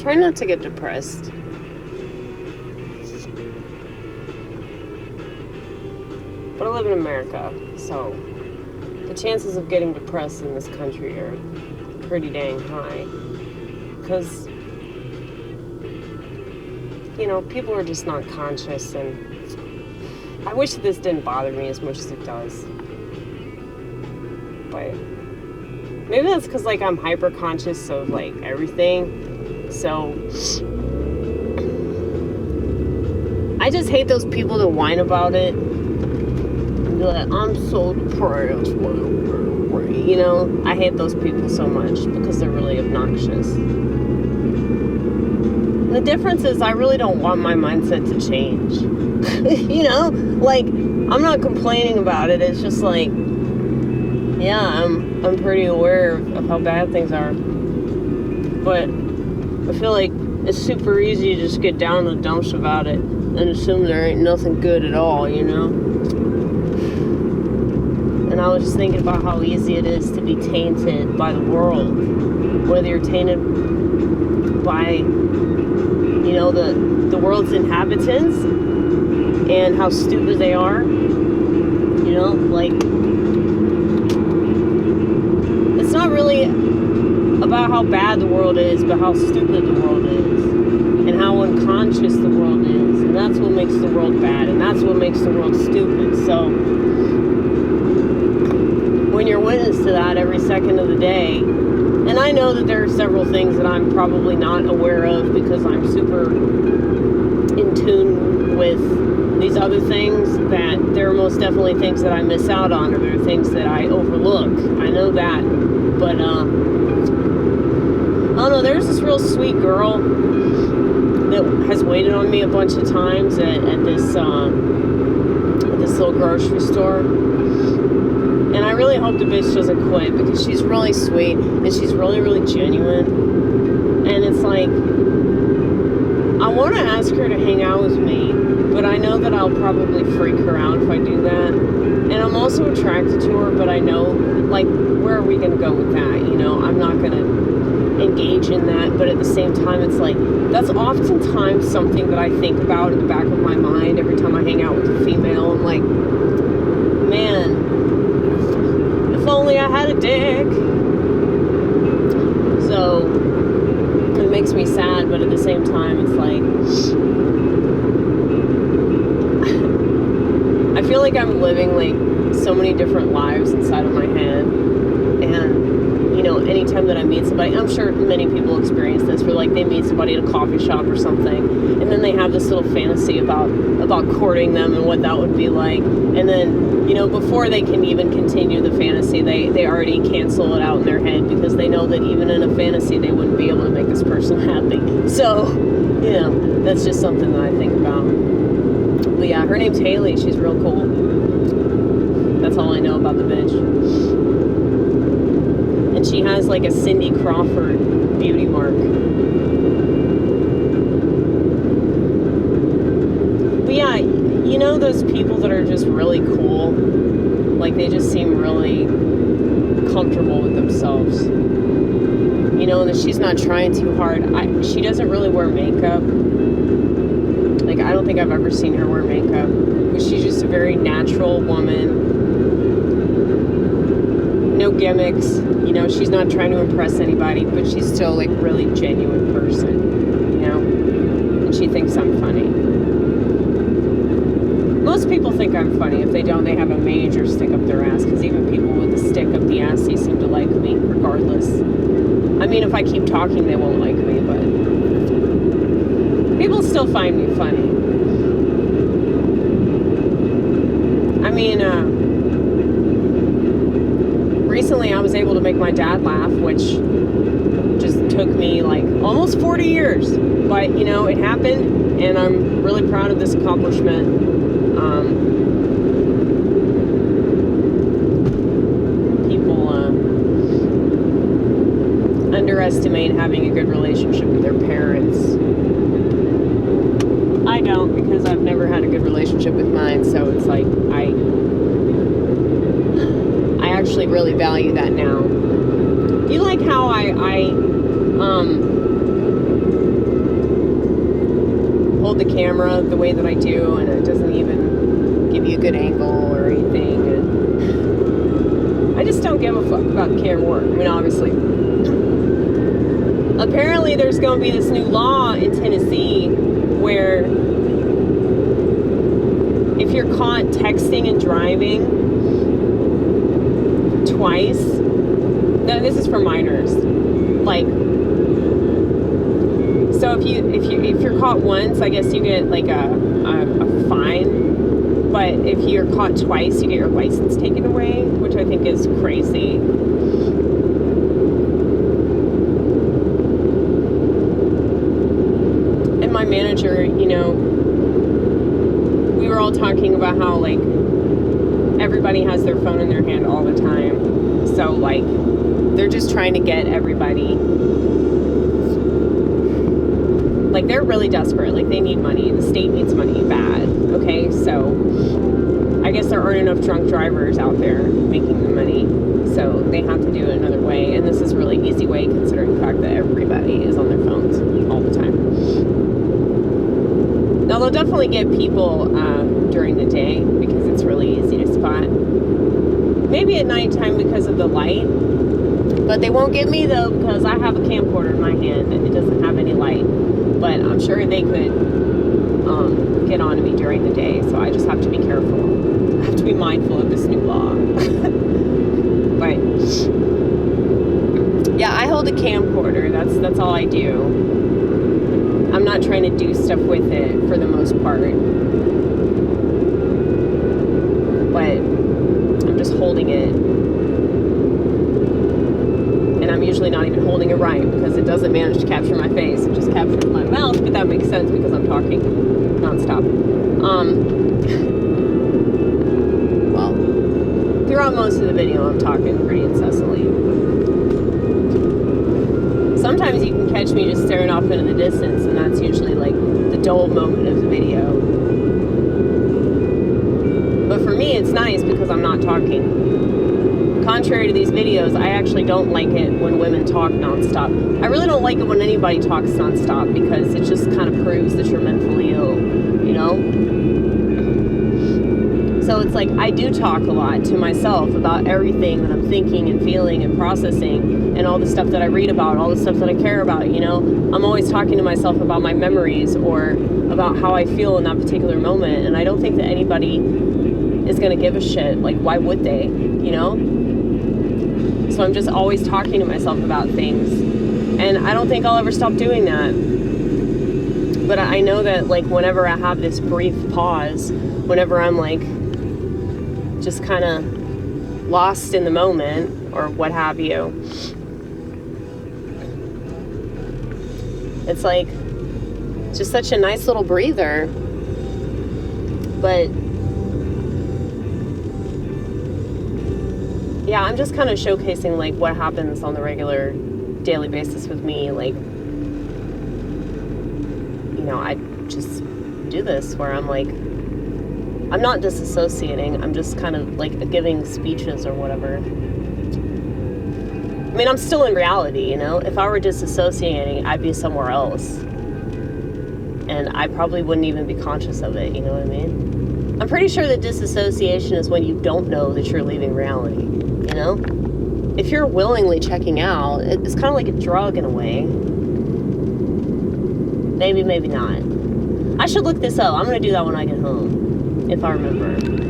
Try not to get depressed. But I live in America, so the chances of getting depressed in this country are pretty dang high. Because, you know, people are just not conscious, and I wish this didn't bother me as much as it does. But maybe that's because, like, I'm hyper conscious of, like, everything. So I just hate those people that whine about it. And be like, I'm so depressed. You know, I hate those people so much because they're really obnoxious. And the difference is I really don't want my mindset to change. You know, like, I'm not complaining about it. It's just like, yeah, I'm pretty aware of how bad things are. But I feel like it's super easy to just get down in the dumps about it and assume there ain't nothing good at all, you know? And I was just thinking about how easy it is to be tainted by the world. Whether you're tainted by, you know, the world's inhabitants and how stupid they are. You know, like, it's not really about how bad the world is, but how stupid the world is. And how unconscious the world is. And that's what makes the world bad. And that's what makes the world stupid. So when you're witness to that every second of the day, and I know that there are several things that I'm probably not aware of because I'm super in tune with these other things, that there are most definitely things that I miss out on, or there are things that I overlook. I know that. But, I don't know, there's this real sweet girl that has waited on me a bunch of times at this little grocery store. And I really hope the bitch doesn't quit because she's really sweet and she's really, really genuine. And it's like, I want to ask her to hang out with me, but I know that I'll probably freak her out if I do that. And I'm also attracted to her, but I know, like, where are we going to go with that? You know, I'm not going to engage in that, but at the same time, it's like, that's oftentimes something that I think about in the back of my mind every time I hang out with a female. I'm like, man, if only I had a dick. So it makes me sad, but at the same time, it's like, I feel like I'm living like so many different lives inside of my head. And you know, anytime that I meet somebody, I'm sure many people experience this, where like they meet somebody at a coffee shop or something, and then they have this little fantasy about courting them and what that would be like. And then, you know, before they can even continue the fantasy, they already cancel it out in their head because they know that even in a fantasy they wouldn't be able to make this person happy. So, you know, that's just something that I think about. But yeah, her name's Haley. She's real cool. That's all I know about the bitch. And she has like a Cindy Crawford beauty mark. But yeah, you know those people that are just really cool? Like, they just seem really comfortable with themselves. You know, and that she's not trying too hard. She doesn't really wear makeup. Like, I don't think I've ever seen her wear makeup. But she's just a very natural woman. No gimmicks. You know, she's not trying to impress anybody, but she's still, like, really genuine person. You know? And she thinks I'm funny. Most people think I'm funny. If they don't, they have a major stick up their ass, because even people with a stick up the ass, they seem to like me, regardless. I mean, if I keep talking, they won't like me, but people still find me funny. I mean, recently I was able to make my dad laugh, which just took me like almost 40 years. But, you know, it happened, and I'm really proud of this accomplishment. People underestimate having a good relationship with their parents. I don't, because I've never had a good relationship with mine, so it's like I actually really value that now. You like how I hold the camera the way that I do, and it doesn't even give you a good angle or anything. And I just don't give a fuck about camera work. I mean, obviously. Apparently, there's going to be this new law in Tennessee where if you're caught texting and driving twice, no, this is for minors. Like, so if you're caught once, I guess you get like a fine. But if you're caught twice, you get your license taken away, which I think is crazy. And my manager, you know, we were all talking about how like everybody has their phone in their hand all the time. So like they're just trying to get everybody, like they're really desperate, like they need money, the state needs money bad, okay? So I guess there aren't enough drunk drivers out there making the money, so they have to do it another way, and this is a really easy way considering the fact that everybody is on their phones all the time. Now they'll definitely get people during the day because it's really easy to spot. Maybe at nighttime because of the light, but they won't get me though because I have a camcorder in my hand and it doesn't have any light. But I'm sure they could get on to me during the day, so I just have to be careful. I have to be mindful of this new law. But yeah, I hold a camcorder. That's all I do. I'm not trying to do stuff with it for the most part, but I'm just holding it. And I'm usually not even holding it right because it doesn't manage to capture my face. It just captures my mouth, but that makes sense because I'm talking nonstop. Well, throughout most of the video, I'm talking pretty incessantly. Sometimes you can catch me just staring off into the distance, and that's usually like the dull moment of the video. But for me, it's nice because I'm not talking. Contrary to these videos, I actually don't like it when women talk nonstop. I really don't like it when anybody talks nonstop because it just kind of proves that you're mentally ill, you know? So it's like I do talk a lot to myself about everything that I'm thinking and feeling and processing and all the stuff that I read about, all the stuff that I care about, you know? I'm always talking to myself about my memories or about how I feel in that particular moment, and I don't think that anybody is going to give a shit. Like, why would they, you know? So I'm just always talking to myself about things. And I don't think I'll ever stop doing that. But I know that, like, whenever I have this brief pause, whenever I'm, like, just kind of lost in the moment, or what have you, it's, like, just such a nice little breather. But yeah, I'm just kind of showcasing like what happens on the regular daily basis with me. Like, you know, I just do this where I'm like, I'm not disassociating. I'm just kind of like giving speeches or whatever. I mean, I'm still in reality, you know? If I were disassociating, I'd be somewhere else. And I probably wouldn't even be conscious of it, you know what I mean? I'm pretty sure that disassociation is when you don't know that you're leaving reality, you know? If you're willingly checking out, it's kind of like a drug in a way. Maybe, maybe not. I should look this up. I'm going to do that when I get home, if I remember.